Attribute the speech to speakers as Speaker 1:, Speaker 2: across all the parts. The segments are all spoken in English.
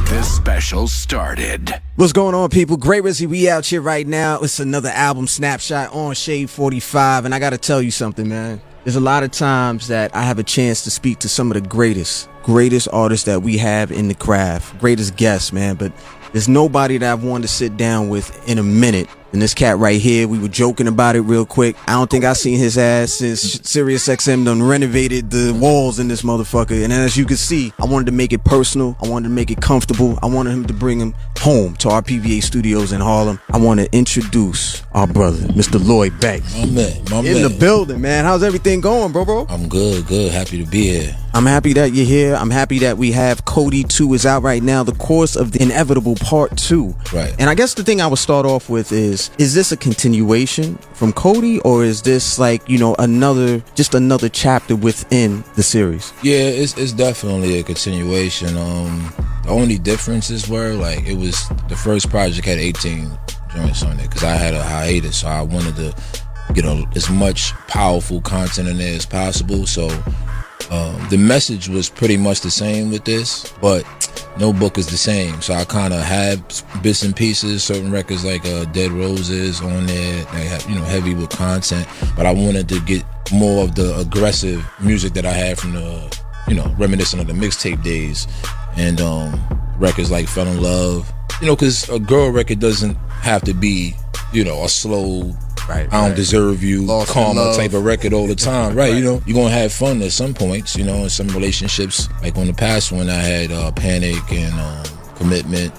Speaker 1: this special started.
Speaker 2: What's going on, people? Great Rizzy, we out here right now. It's another album snapshot on Shade 45, and I gotta tell you something, man. There's a lot of times that I have a chance to speak to some of the greatest artists that we have in the craft, greatest guests, man, but there's nobody that I've wanted to sit down with in a minute. And this cat right here, we were joking about it real quick. I don't think I've seen his ass since Sirius XM done renovated the walls in this motherfucker. And as you can see, I wanted to make it personal. I wanted to make it comfortable. I wanted him to bring him home to our PVA studios in Harlem. I want to introduce our brother, Mr. Lloyd Banks.
Speaker 3: My man.
Speaker 2: In the building, man. How's everything going, bro?
Speaker 3: I'm good. Happy to be here.
Speaker 2: I'm happy that you're here. I'm happy that we have Cody 2 is out right now. The Course of the Inevitable Part 2.
Speaker 3: Right.
Speaker 2: And I guess the thing I would start off with is this a continuation from Cody, or is this like, you know, another chapter within the series?
Speaker 3: Yeah, it's definitely a continuation. The only differences were, like, it was the first project had 18 joints on it because I had a hiatus, so I wanted to get as much powerful content in there as possible. So the message was pretty much the same with this, but no book is the same. So I kind of had bits and pieces, certain records like Dead Roses on there. They have, heavy with content, but I wanted to get more of the aggressive music that I had from the, reminiscent of the mixtape days, and records like Fell in Love. Because a girl record doesn't have to be, a slow, I don't deserve you, Lost karma type of record all the time. Right. You're going to have fun at some points, in some relationships. Like on the past one, I had Panic and Commitment.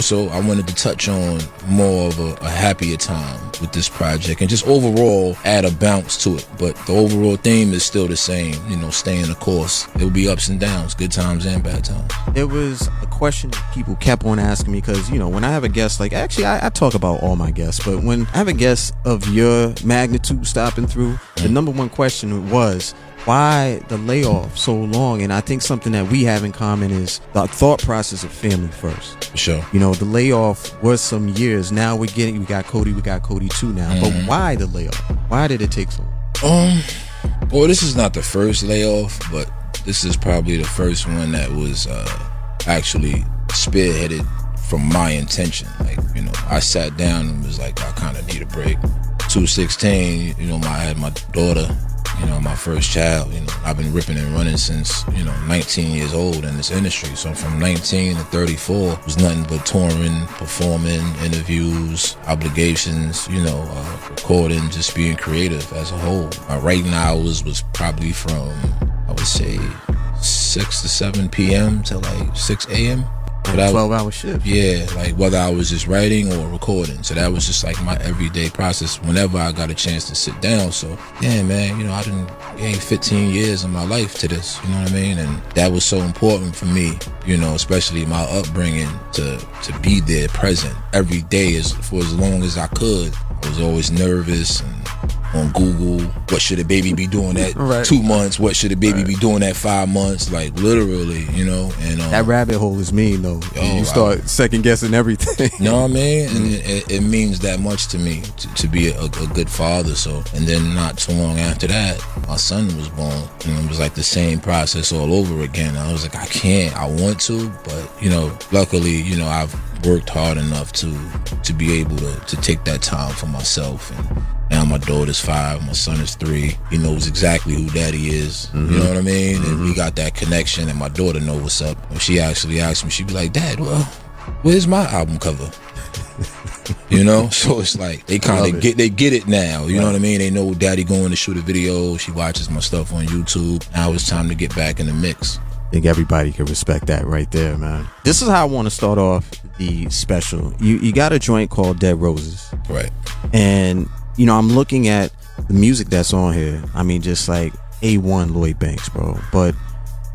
Speaker 3: So I wanted to touch on more of a happier time with this project and just overall add a bounce to it. But the overall theme is still the same, staying the course. There will be ups and downs, good times and bad times.
Speaker 2: There was a question that people kept on asking me because, when I have a guest, like, actually, I talk about all my guests, but when I have a guest of your magnitude stopping through, the number one question was, why the layoff so long? And I think something that we have in common is the thought process of family first.
Speaker 3: For sure.
Speaker 2: The layoff was some years. Now we got Cody 2 now. But why the layoff? Why did it take so long?
Speaker 3: Well, this is not the first layoff, but this is probably the first one that was actually spearheaded from my intention. Like, I sat down and was like, I kind of need a break. 2016, I had my daughter, my first child. I've been ripping and running since 19 years old in this industry. So from 19 to 34 it was nothing but touring, performing, interviews, obligations, recording, just being creative as a whole. My writing hours was probably from, I would say, 6 to 7 p.m. to like 6 a.m.
Speaker 2: 12-hour shift.
Speaker 3: Yeah, like whether I was just writing or recording. So that was just like my everyday process whenever I got a chance to sit down. So yeah, man, I done gave 15 years of my life to this, you know what I mean? And that was so important for me, especially my upbringing, to be there present every day for as long as I could. I was always nervous and on Google, what should a baby be doing at 2 months? What should a baby be doing at 5 months? Like literally, and
Speaker 2: that rabbit hole is mean though. You start second guessing everything.
Speaker 3: You know what I mean? And it means that much to me to be a good father. So, and then not too long after that, my son was born, and it was like the same process all over again. I was like, I want to, but luckily, I've worked hard enough to be able to take that time for myself. And now my daughter's 5, my son is 3. He knows exactly who daddy is. You know what I mean? And we got that connection, and my daughter knows what's up. When she actually asked me, she'd be like, Dad, well, where's my album cover? So it's like they kind of get it now. You know what I mean? They know daddy going to shoot a video. She watches my stuff on YouTube. Now it's time to get back in the mix.
Speaker 2: I think everybody can respect that right there, man. This is how I want to start off the special. You got a joint called Dead Roses.
Speaker 3: Right.
Speaker 2: And, I'm looking at the music that's on here. I mean, just like A1 Lloyd Banks, bro. But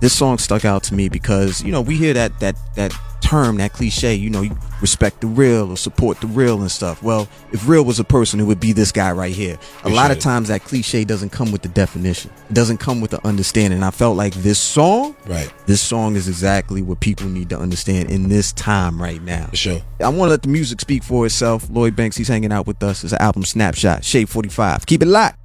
Speaker 2: this song stuck out to me because, we hear that term, that cliche, you respect the real or support the real and stuff. Well, if real was a person, it would be this guy right here. A lot of times that cliche doesn't come with the definition. It doesn't come with the understanding. And I felt like this song is exactly what people need to understand in this time right now.
Speaker 3: For sure.
Speaker 2: I want to let the music speak for itself. Lloyd Banks, he's hanging out with us. It's an album snapshot, Shade 45. Keep it locked.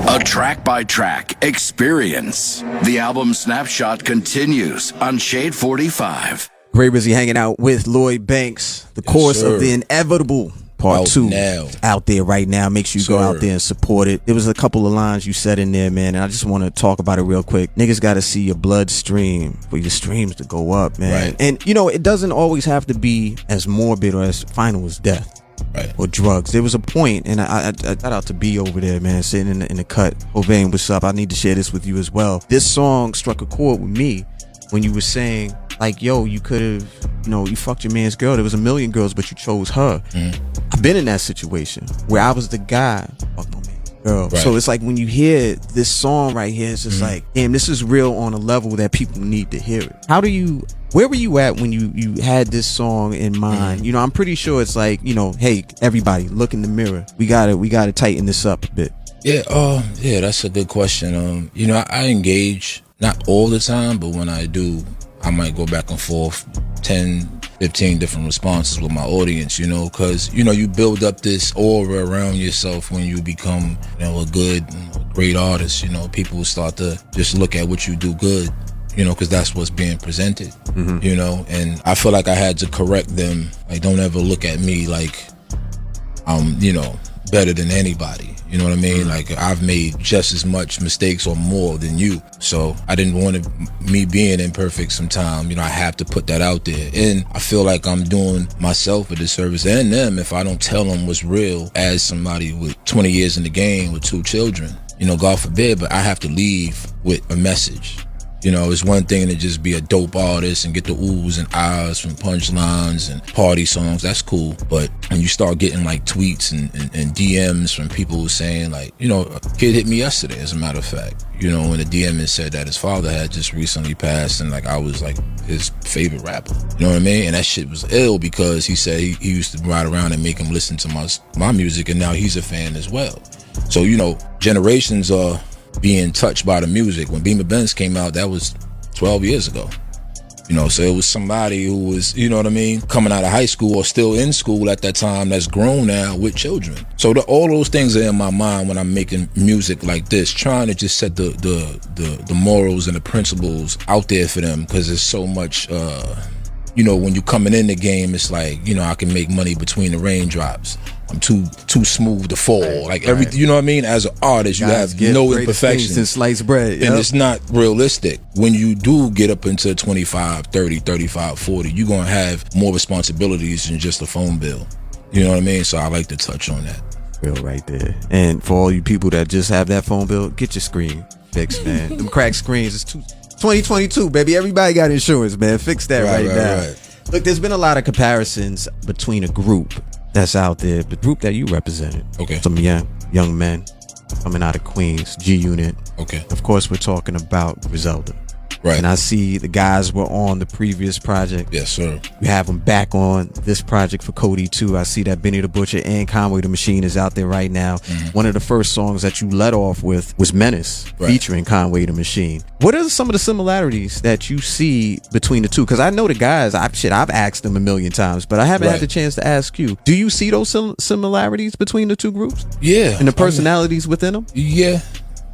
Speaker 1: A track-by-track experience. The album Snapshot continues on Shade 45.
Speaker 2: Great Rizzy hanging out with Lloyd Banks. The chorus of the inevitable Part
Speaker 3: out
Speaker 2: 2
Speaker 3: now.
Speaker 2: Out there right now. Make sure you go out there and support it. There was a couple of lines you said in there, man, and I just want to talk about it real quick. Niggas got to see your bloodstream for your streams to go up, man.
Speaker 3: Right.
Speaker 2: And, you know, it doesn't always have to be as morbid or as final as death.
Speaker 3: Right.
Speaker 2: Or drugs. There was a point, and I got out to B over there, man, sitting in the cut. Hovain, what's up? I need to share this with you as well. This song struck a chord with me when you were saying, like, yo, you could have, you know, you fucked your man's girl. There was a million girls, but you chose her. I've been in that situation where I was the guy, fuck my man's girl.
Speaker 3: Right.
Speaker 2: So it's like when you hear this song right here, it's just like, damn, this is real on a level that people need to hear it. Where were you at when you had this song in mind? You know, I'm pretty sure it's like, you know, hey, everybody, look in the mirror. We gotta tighten this up a bit.
Speaker 3: Yeah, yeah, that's a good question. You know, I engage, not all the time, but when I do, I might go back and forth 10, 15 different responses with my audience, you know, because, you know, you build up this aura around yourself when you become, you know, a good, great artist. You know, people start to just look at what you do good, you know, because that's what's being presented, you know, and I feel like I had to correct them. Like, don't ever look at me like I'm, you know, better than anybody. You know what I mean? Like, I've made just as much mistakes or more than you. So I didn't want me being imperfect sometime. You know, I have to put that out there. And I feel like I'm doing myself a disservice and them if I don't tell them what's real as somebody with 20 years in the game with 2 children. You know, God forbid, but I have to leave with a message. You know, it's one thing to just be a dope artist and get the oohs and ahs from punchlines and party songs. That's cool. But when you start getting like tweets and DMs from people saying like, you know, a kid hit me yesterday, as a matter of fact, you know, when the DM had said that his father had just recently passed and like I was like his favorite rapper. You know what I mean? And that shit was ill because he said he used to ride around and make him listen to my music, and now he's a fan as well. So, you know, generations are being touched by the music. When Beamer Benz came out, that was 12 years ago. You know, so it was somebody who was, you know what I mean, coming out of high school or still in school at that time that's grown now with children. So all those things are in my mind when I'm making music like this, trying to just set the morals and the principles out there for them, because there's so much, you know, when you're coming in the game, it's like, you know, I can make money between the raindrops. I'm too smooth to fall. Like everything, you know what I mean? As an artist, you have no imperfections.
Speaker 2: And sliced bread.
Speaker 3: And it's not realistic. When you do get up into 25, 30, 35, 40, you're going to have more responsibilities than just a phone bill. You know what I mean? So I like to touch on that.
Speaker 2: Real right there. And for all you people that just have that phone bill, get your screen fixed, man. Them cracked screens, it's 2022, baby. Everybody got insurance, man. Fix that right now. Right. Look, there's been a lot of comparisons between a group that's out there, the group that you represented.
Speaker 3: Okay.
Speaker 2: Some young men coming out of Queens, G Unit.
Speaker 3: Okay.
Speaker 2: Of course, we're talking about Griselda.
Speaker 3: Right.
Speaker 2: And I see the guys were on the previous project.
Speaker 3: Yes, sir.
Speaker 2: We have them back on this project for Cody too. I see that Benny the Butcher and Conway the Machine is out there right now. One of the first songs that you led off with was Menace, featuring Conway the Machine. What are some of the similarities that you see between the two? Because I know the guys, I've asked them a million times, but I haven't had the chance to ask you. Do you see those similarities between the two groups?
Speaker 3: Yeah.
Speaker 2: And the personalities within them?
Speaker 3: Yeah.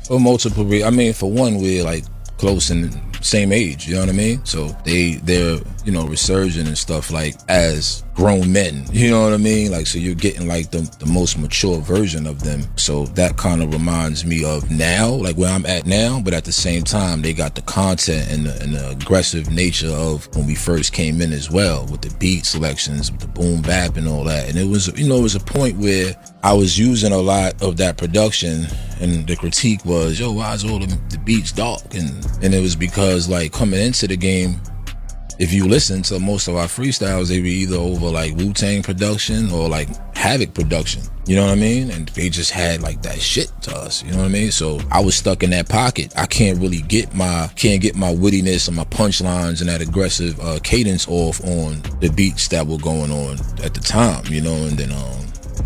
Speaker 3: For multiple reasons. I mean, for one, we're like close and same age, you know what I mean? So they're, you know, resurgent and stuff like as grown men, you know what I mean? Like, so you're getting like the most mature version of them. So that kind of reminds me of now, like where I'm at now, but at the same time, they got the content and the aggressive nature of when we first came in as well, with the beat selections, with the boom bap and all that. And it was, you know, it was a point where I was using a lot of that production, and the critique was, yo, why is all the beats dark? And it was because, like, coming into the game, if you listen to most of our freestyles, they were either over like Wu-Tang production or like Havoc production, you know what I mean? And they just had like that shit to us, you know what I mean? So I was stuck in that pocket. I can't really get my wittiness and my punchlines and that aggressive cadence off on the beats that were going on at the time, you know? And then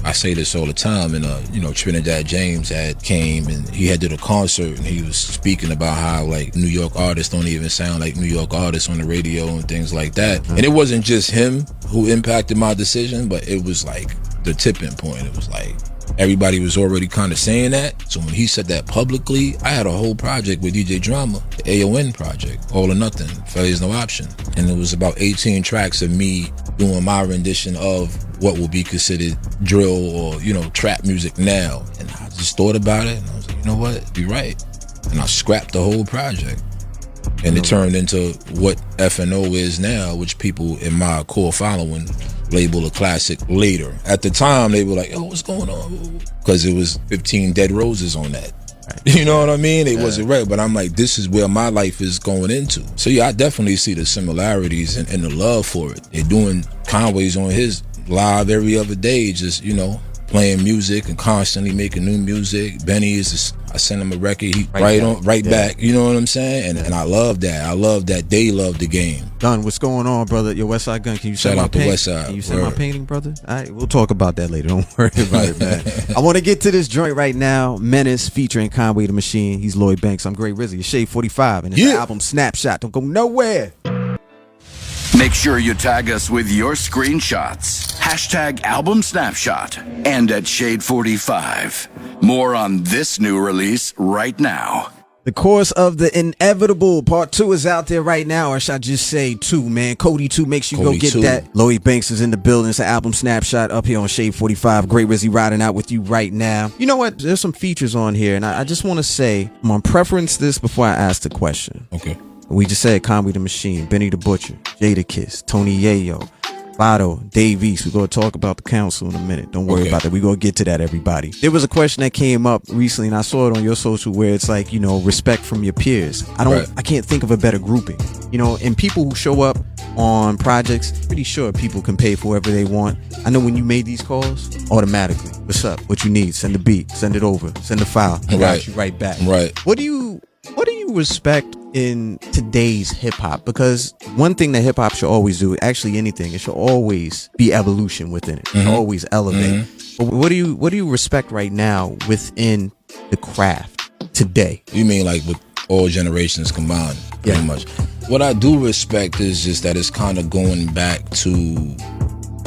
Speaker 3: I say this all the time, and you know, Trinidad James came and he had did a concert, and he was speaking about how like New York artists don't even sound like New York artists on the radio and things like that. And it wasn't just him who impacted my decision, but it was like the tipping point. It was like, everybody was already kind of saying that. So when he said that publicly, I had a whole project with DJ Drama, the AON project, All or Nothing, Failure's No Option. And it was about 18 tracks of me doing my rendition of what will be considered drill or, you know, trap music now. And I just thought about it and I was like, you know what, you're right. And I scrapped the whole project. And it turned into what F&O is now, which people in my core following label a classic later. At the time, they were like, oh, what's going on? Because it was 15 Dead Roses on that. You know what I mean? It wasn't right, but I'm like, this is where my life is going into. So yeah, I definitely see the similarities and the love for it. They're doing Conway's on his live every other day, just, you know, playing music and constantly making new music. Benny is just, I send him a record, he right back. You know what I'm saying? And I love that. I love that they love the game.
Speaker 2: Gun, what's going on, brother? Your West Side Gun, can you send my painting?
Speaker 3: West Side.
Speaker 2: Can you send my painting, brother? All right, we'll talk about that later. Don't worry about it, man. I want to get to this joint right now. Menace featuring Conway the Machine. He's Lloyd Banks. I'm Great Rizzy. It's Shade 45, and it's the album Snapshot. Don't go nowhere.
Speaker 1: Make sure you tag us with your screenshots. Hashtag album snapshot and at Shade 45. More on this new release right now.
Speaker 2: The Course of the Inevitable Part 2 is out there right now, or should I just say 2, man? Cody 2, make sure you go get 2. That. Lloyd Banks is in the building. It's an album snapshot up here on Shade 45. Great Rizzy riding out with you right now. You know what? There's some features on here, and I just want to say, I'm going to preference this before I ask the question.
Speaker 3: Okay.
Speaker 2: We just said Conway the Machine, Benny the Butcher, Jadakiss, Tony Yayo, Vado, Dave East. We're going to talk about the council in a minute. Don't worry about that. We're going to get to that, everybody. There was a question that came up recently, and I saw it on your social, where it's like, you know, respect from your peers. I can't think of a better grouping. You know, and people who show up on projects, pretty sure people can pay for whatever they want. I know when you made these calls, automatically, what's up? What you need? Send the beat, send it over, send the file. I got you right back.
Speaker 3: Right.
Speaker 2: What do you respect in today's hip hop? Because one thing that hip hop should always do, actually anything, it should always be evolution within it. It should always elevate. But what do you respect right now within the craft today?
Speaker 3: You mean like with all generations combined, pretty much? What I do respect is just that it's kind of going back to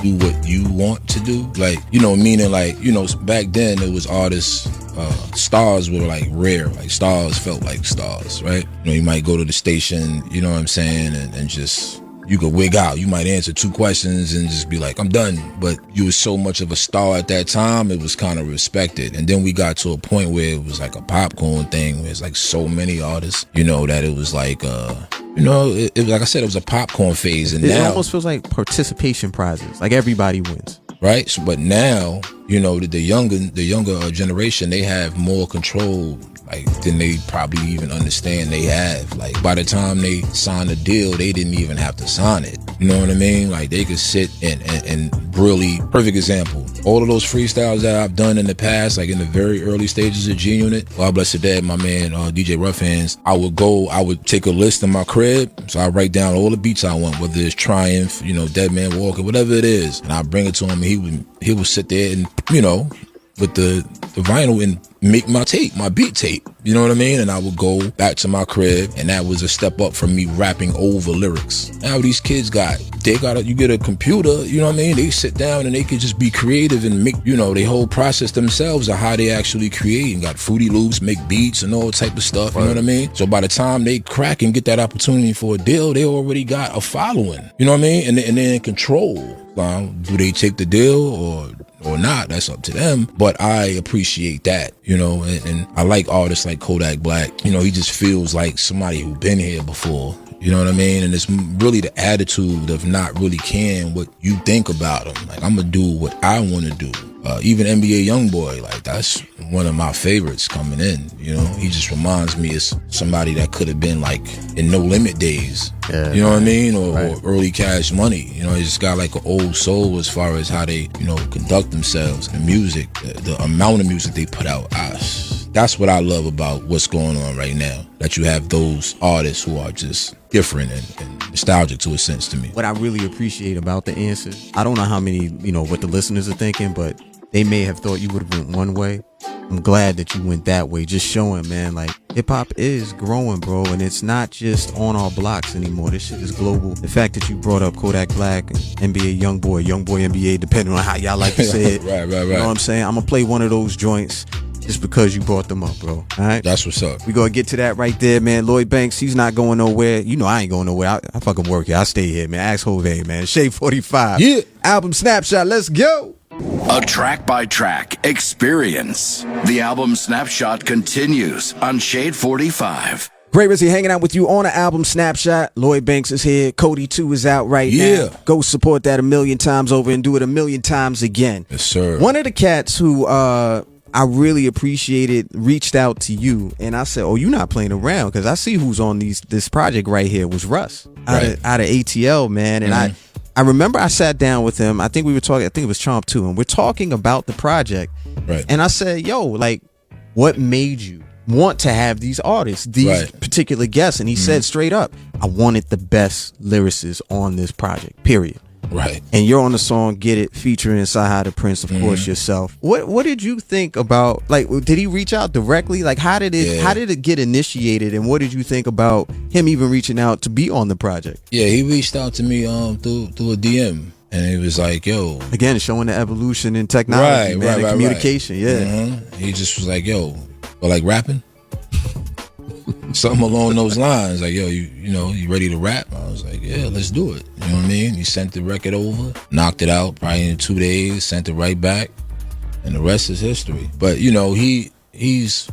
Speaker 3: do what you want to do. Like, you know, meaning like, you know, back then it was artists, stars were like rare. Like stars felt like stars, right? You know, you might go to the station, you know what I'm saying, and just, you could wig out. You might answer 2 questions and just be like, I'm done. But you was so much of a star at that time, it was kind of respected. And then we got to a point where it was like a popcorn thing, where it's like so many artists, you know, that it was like, you know, it like I said, it was a popcorn phase. And
Speaker 2: it
Speaker 3: now,
Speaker 2: almost feels like participation prizes. Like everybody wins.
Speaker 3: Right? So, but now, you know, the younger generation, they have more control, like, than they probably even understand they have. Like, by the time they signed a deal, they didn't even have to sign it. You know what I mean? Like, they could sit and really, perfect example, all of those freestyles that I've done in the past, like in the very early stages of G Unit, God bless the dead, my man, DJ Rough Hands, I would take a list in my crib, so I write down all the beats I want, whether it's Triumph, you know, Dead Man Walking, whatever it is, and I bring it to him, and he would sit there and, you know, with the vinyl and make my beat tape, you know what I mean? And I would go back to my crib, and that was a step up from me rapping over lyrics. Now these kids you get a computer, you know what I mean? They sit down and they can just be creative and make, you know, they whole process themselves of how they actually create, and got Fruity Loops, make beats and all type of stuff, you know what I mean? So by the time they crack and get that opportunity for a deal, they already got a following, you know what I mean? And they're in control. Do they take the deal or not? That's up to them. But I appreciate that, you know, and I like artists like Kodak Black. You know, he just feels like somebody who's been here before. You know what I mean? And it's really the attitude of not really caring what you think about him. Like, I'm going to do what I want to do. Even NBA Youngboy, like, that's one of my favorites coming in. You know, he just reminds me of somebody that could have been like in No Limit days. Yeah, you know what I mean? Or early Cash Money. You know, he just got like an old soul as far as how they, you know, conduct themselves. The music, the amount of music they put out. That's what I love about what's going on right now. That you have those artists who are just different and nostalgic to a sense to me.
Speaker 2: What I really appreciate about the answer, I don't know how many, you know, what the listeners are thinking, but they may have thought you would have went one way. I'm glad that you went that way. Just showing, man, like, Hip hop is growing, bro, and it's not just on our blocks anymore. This shit is global. The fact that you brought up Kodak Black, and NBA Youngboy NBA, depending on how y'all like to say it.
Speaker 3: Right.
Speaker 2: You know what I'm saying? I'm gonna play one of those joints just because you brought them up, bro. All right?
Speaker 3: That's what's up.
Speaker 2: We gonna get to that right there, man. Lloyd Banks, he's not going nowhere. You know I ain't going nowhere. I fucking work here. I stay here, man. Ask Jose, man. Shade 45.
Speaker 3: Yeah.
Speaker 2: Album Snapshot. Let's go.
Speaker 1: A track-by-track experience. The album Snapshot continues on Shade 45.
Speaker 2: Great Rizzy hanging out with you on the album Snapshot. Lloyd Banks is here. Cody 2 is out right now. Go support that 1,000,000 times over and do it 1,000,000 times again.
Speaker 3: Yes, sir.
Speaker 2: One of the cats who I really appreciated reached out to you, and I said, "Oh, you're not playing around because I see who's on this project right here." Was Russ out of ATL, man, and I remember I sat down with him. I think we were talking. I think it was Chomp 2, and we're talking about the project.
Speaker 3: Right.
Speaker 2: And I said, "Yo, like, what made you want to have these artists, these particular guests?" And he said straight up, "I wanted the best lyricists on this project. Period."
Speaker 3: Right.
Speaker 2: And you're on the song "Get It" featuring Saha the Prince, of course, yourself. What did you think about, like, did he reach out directly? Like, how did it get initiated, and what did you think about him even reaching out to be on the project?
Speaker 3: Yeah, he reached out to me through a DM, and he was like, "Yo,"
Speaker 2: again showing the evolution in technology, and communication.
Speaker 3: He just was like, "Yo, or like rapping." Something along those lines, like, "Yo, you ready to rap?" I was like, "Yeah, let's do it." You know what I mean? He sent the record over, knocked it out probably in 2 days, sent it right back, and the rest is history. But he's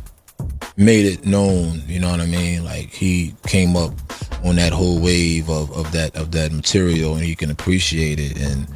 Speaker 3: made it known. You know what I mean? Like, he came up on that whole wave of that material, and he can appreciate it. And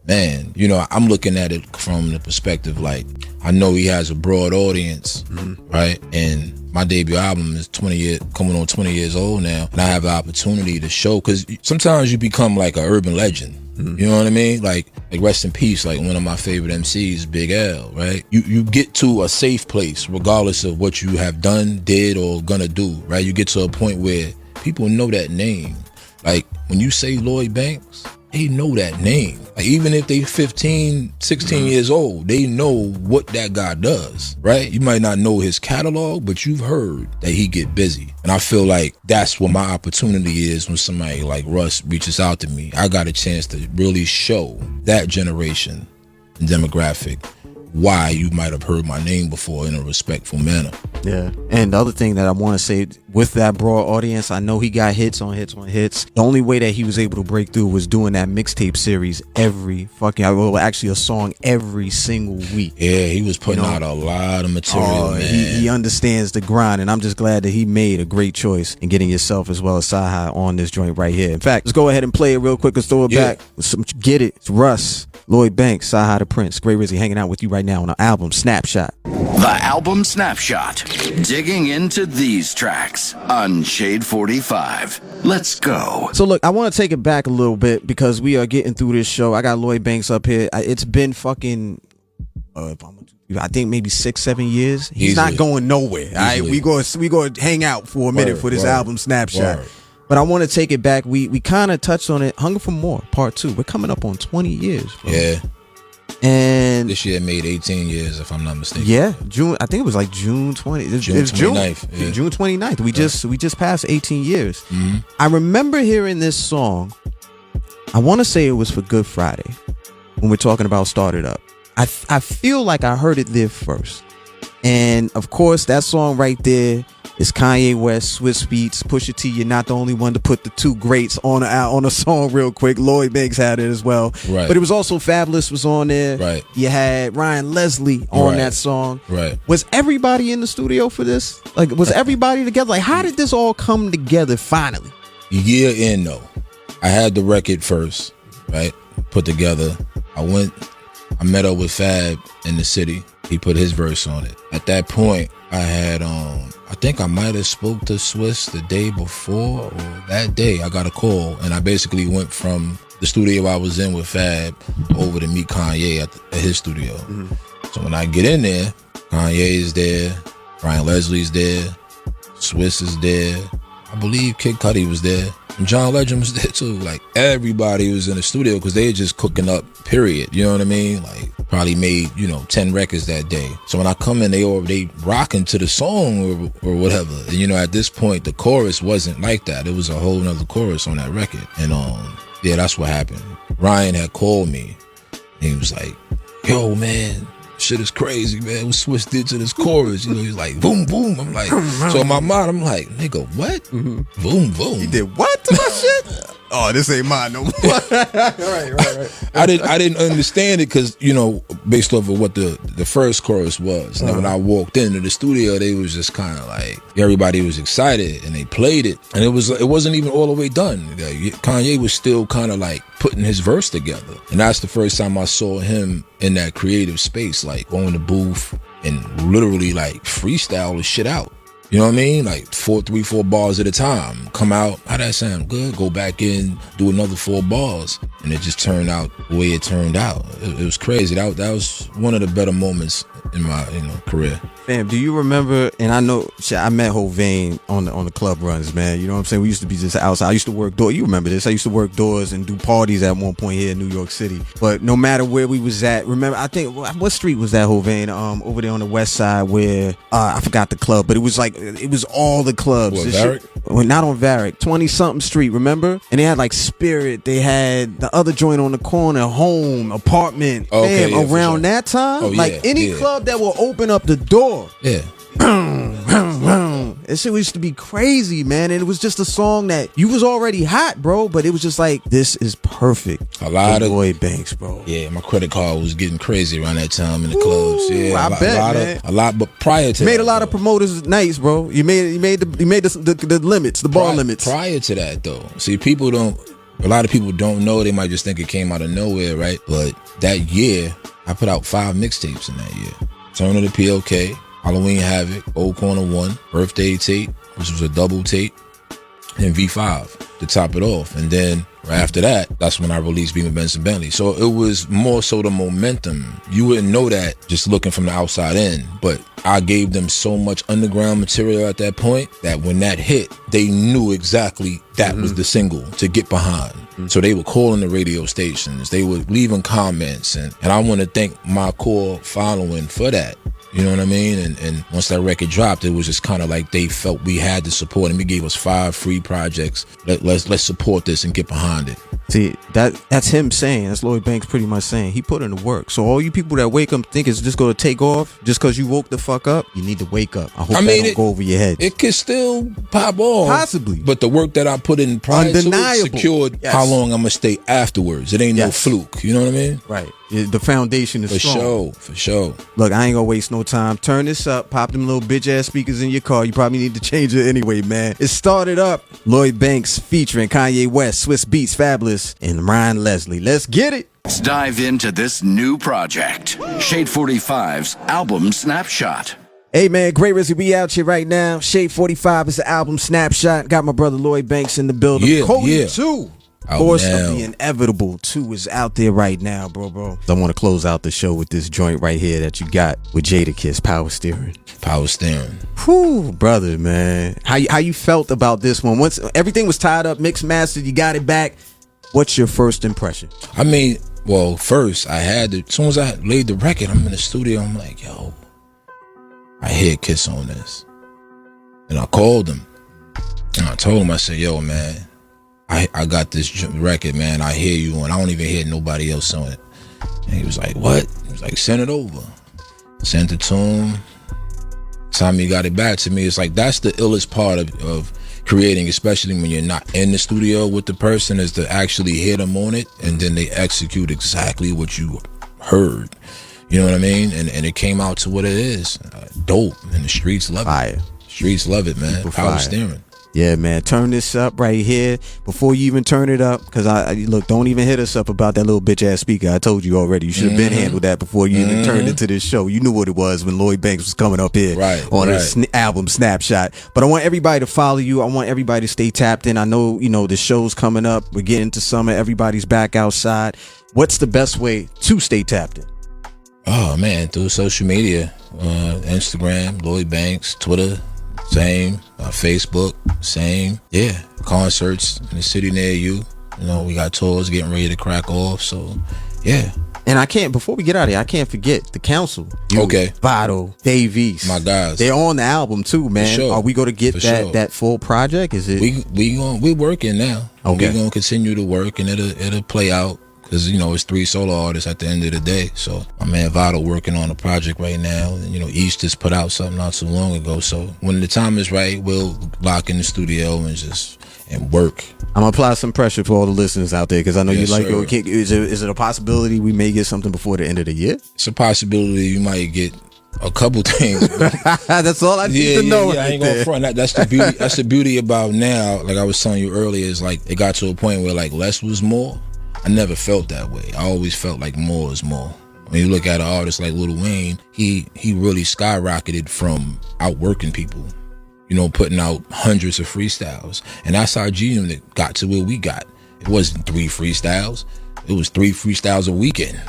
Speaker 3: man, I'm looking at it from the perspective, like, I know he has a broad audience, right? And my debut album is coming on 20 years old now, and I have the opportunity to show, because sometimes you become like an urban legend. You know what I mean? Like rest in peace, like one of my favorite MCs, Big L, right? You get to a safe place regardless of what you have done, did, or gonna do, right? You get to a point where people know that name. Like, when you say Lloyd Banks, they know that name. Like, even if they 15, 16 years old, they know what that guy does, right? You might not know his catalog, but you've heard that he get busy. And I feel like that's what my opportunity is when somebody like Russ reaches out to me. I got a chance to really show that generation and demographic why you might have heard my name before in a respectful manner.
Speaker 2: Yeah. And the other thing that I want to say, with that broad audience, I know he got hits on hits on hits. The only way that he was able to break through was doing that mixtape series actually a song every single week.
Speaker 3: Yeah, he was putting out a lot of material, man.
Speaker 2: He understands the grind, and I'm just glad that he made a great choice in getting yourself as well as Saha on this joint right here. In fact, let's go ahead and play it real quick. Let's throw it back with some Get It. It's Russ, Lloyd Banks, Saha the Prince, Great Rizzy hanging out with you right now on our album Snapshot.
Speaker 1: The album Snapshot. Digging into these tracks on Shade 45. Let's go.
Speaker 2: So look, I want to take it back a little bit because we are getting through this show. I got Lloyd Banks up here. It's been fucking I think maybe 6-7 years. He's not going nowhere. All right, we going to hang out for a minute for this album Snapshot. But I want to take it back. We kind of touched on it. Hunger for More Part 2. We're coming up on 20 years, bro.
Speaker 3: Yeah.
Speaker 2: And
Speaker 3: this year made 18 years, if I'm not mistaken.
Speaker 2: Yeah, June. I think it was like June 20. It was June 29th. Yeah. June 29th. We just passed 18 years. I remember hearing this song. I want to say it was for Good Friday when we're talking about Start It Up. I feel like I heard it there first, and of course that song right there is Kanye West, Swizz Beatz, Pusha T. You're not the only one to put the two greats on a song real quick. Lloyd Banks had it as well.
Speaker 3: Right.
Speaker 2: But it was also Fabulous was on there.
Speaker 3: Right.
Speaker 2: You had Ryan Leslie on that song.
Speaker 3: Right.
Speaker 2: Was everybody in the studio for this? Like, was everybody together? Like, how did this all come together finally?
Speaker 3: A year in, though. I had the record first, right? Put together. I met up with Fab in the city. He put his verse on it. At that point, I had I think I might have spoke to Swizz the day before, or that day I got a call, and I basically went from the studio I was in with Fab over to meet Kanye at his studio. So when I get in there, Kanye is there, Ryan Leslie's there, Swizz is there, I believe Kid Cudi was there, And John Legend was there too. Like, everybody was in the studio because they were just cooking up, period. You know what I mean? Like, probably made, 10 records that day. So when I come in, they rocking to the song or whatever. And, at this point, the chorus wasn't like that. It was a whole nother chorus on that record. And, yeah, that's what happened. Ryan had called me. And he was like, yo, man, shit is crazy, man. We switched it to this chorus. He's like, boom, boom. I'm like, so in my mind, I'm like, nigga, what? Mm-hmm. Boom, boom.
Speaker 2: He did what to my shit? Oh, this ain't mine no more. right.
Speaker 3: I didn't understand it because, based off of what the first chorus was. And then when I walked into the studio, they was just kind of like, everybody was excited and they played it. And it wasn't even all the way done. Kanye was still kind of like putting his verse together. And that's the first time I saw him in that creative space, like go in the booth and literally like freestyle the shit out. You know what I mean? Like 4 bars at a time. Come out, how that sound? Good. Go back in, do another 4 bars. And it just turned out the way it turned out. It was crazy. That was one of the better moments in my career.
Speaker 2: Fam, do you remember, and I know, I met Hovain on the club runs, man. You know what I'm saying? We used to be just outside. I used to work doors. You remember this. I used to work doors and do parties at one point here in New York City. But no matter where we was at, remember, I think, what street was that, Hovain? Over there on the west side where, I forgot the club, but it was like, it was all the clubs.
Speaker 3: What, Varick?
Speaker 2: Well, not on Varick, 20-something street, remember? And they had like Spirit. They had the other joint on the corner, Home, Apartment.
Speaker 3: Okay,
Speaker 2: Damn, around that time, any club that will open up the door.
Speaker 3: Yeah.
Speaker 2: That shit used to be crazy, man. And it was just a song that you was already hot, bro. But it was just like, this is perfect.
Speaker 3: A lot of
Speaker 2: Lloyd Banks, bro.
Speaker 3: Yeah, my credit card was getting crazy around that time in the clubs. Yeah,
Speaker 2: I bet, man.
Speaker 3: A lot, but prior to
Speaker 2: you made
Speaker 3: that,
Speaker 2: a lot of promoters nice, bro. You made the limits, the bar limits.
Speaker 3: Prior to that, though, see, a lot of people don't know. They might just think it came out of nowhere, right? But that year, I put out 5 mixtapes in that year. Turn of the PLK, Halloween Havoc, Old Corner 1, Birthday Tape, which was a double tape, and V5 to top it off. And then right after that, that's when I released Beamer Benson Bentley. So it was more so the momentum. You wouldn't know that just looking from the outside in, but I gave them so much underground material at that point that when that hit, they knew exactly that was the single to get behind. So they were calling the radio stations, they were leaving comments, and I want to thank my core following for that. You know what I mean? And once that record dropped, it was just kind of like they felt we had to support him. He gave us 5 free projects. Let's support this and get behind it.
Speaker 2: See, that's him saying, that's Lloyd Banks pretty much saying, he put in the work. So all you people that wake up think it's just going to take off just because you woke the fuck up, you need to wake up. I hope that don't go over your head.
Speaker 3: It could still pop off.
Speaker 2: Possibly.
Speaker 3: But the work that I put in prior to it secured how long I'm going to stay afterwards. It ain't no fluke. You know what I mean?
Speaker 2: Right. The foundation is strong.
Speaker 3: For sure.
Speaker 2: Look, I ain't gonna waste no time. Turn this up. Pop them little bitch ass speakers in your car. You probably need to change it anyway, man. It started up. Lloyd Banks featuring Kanye West, Swiss Beats, Fabulous, and Ryan Leslie. Let's get it.
Speaker 1: Let's dive into this new project, Shade 45's album Snapshot.
Speaker 2: Hey man, great Rizzy, we out here right now. Shade 45 is the album Snapshot. Got my brother Lloyd Banks in the building. Cody 2. Force of the Inevitable 2 is out there right now, bro. I want to close out the show with this joint right here that you got with Jadakiss, Power Steering. Whew, brother, man. How you felt about this one? Once everything was tied up, mixed, mastered, you got it back. What's your first impression?
Speaker 3: I mean, well, first I had to, as soon as I laid the record, I'm in the studio, I'm like, yo, I hear Kiss on this. And I called him and I told him, I said, yo, man, I got this record, man. I hear you, and I don't even hear nobody else on it. And he was like, what? He was like, send it over. Sent it to him. Time he got it back to me, it's like, that's the illest part of creating, especially when you're not in the studio with the person, is to actually hear them on it, and then they execute exactly what you heard. You know what I mean? And it came out to what it is. Dope. And the streets love it. Streets love it, man. Power Steering.
Speaker 2: Yeah, man, turn this up right here before you even turn it up, because look, don't even hit us up about that little bitch ass speaker. I told you already. You should have been handled that before you even turned into this show. You knew what it was when Lloyd Banks was coming up here on his album Snapshot. But I want everybody to follow you. I want everybody to stay tapped in. I know, the show's coming up. We're getting to summer. Everybody's back outside. What's the best way to stay tapped in?
Speaker 3: Oh man, through social media, Instagram, Lloyd Banks, Twitter, Same. Facebook, same. Yeah. Concerts in the city near you. You know, we got tours getting ready to crack off. So, yeah.
Speaker 2: And I can't, before we get out of here, I can't forget the council.
Speaker 3: Okay.
Speaker 2: Vital, Davies.
Speaker 3: My guys.
Speaker 2: They're on the album too, man.
Speaker 3: Sure.
Speaker 2: Are we going to get that full project? Is it?
Speaker 3: We working now.
Speaker 2: Okay.
Speaker 3: We gonna continue to work, and it'll play out. Because, you know, it's 3 solo artists at the end of the day. So my man Vital working on a project right now. And, you know, East just put out something not too long ago. So when the time is right, we'll lock in the studio and work.
Speaker 2: I'm going to apply some pressure for all the listeners out there, because I know
Speaker 3: Yes,
Speaker 2: you like,
Speaker 3: sir.
Speaker 2: is it a possibility we may get something before the end of the year?
Speaker 3: It's a possibility you might get a couple things.
Speaker 2: That's all I need to know.
Speaker 3: Yeah, I ain't gonna front. That's the beauty. That's the beauty about now. Like I was telling you earlier, is like it got to a point where like less was more. I never felt that way. I always felt like more is more. When you look at an artist like Lil Wayne, he really skyrocketed from outworking people, you know, putting out hundreds of freestyles. And that's how G-Unit got to where we got. It wasn't 3 freestyles. It was 3 freestyles a weekend.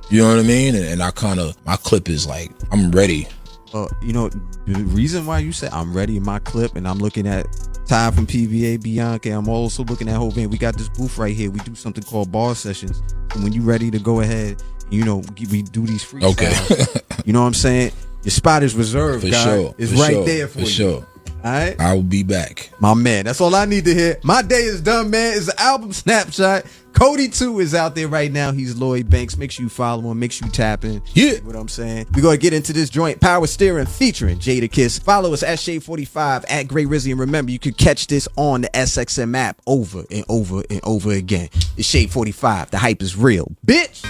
Speaker 3: You know what I mean? And my clip is like, I'm ready.
Speaker 2: You know, the reason why you said I'm ready in my clip, and I'm looking at Ty from PVA Bianca, I'm also looking at Hovan. We got this booth right here. We do something called bar sessions. And when you ready to go ahead, you know, we do these freestyles. Okay. You know what I'm saying? Your spot is reserved,
Speaker 3: for
Speaker 2: guy.
Speaker 3: Sure.
Speaker 2: It's
Speaker 3: for
Speaker 2: right
Speaker 3: sure.
Speaker 2: there for you.
Speaker 3: Sure.
Speaker 2: All right?
Speaker 3: I will be back.
Speaker 2: My man, that's all I need to hear. My day is done, man. It's an album snapshot. Cody 2 is out there right now. He's Lloyd Banks. Make sure you follow him. Make sure you tap in.
Speaker 3: Yeah.
Speaker 2: What I'm saying. We're going to get into this joint, Power Steering, featuring Jada Kiss. Follow us at Shade45, at Great Rizzy. And remember, you can catch this on the SXM app over and over and over again. It's Shade45. The hype is real. Bitch.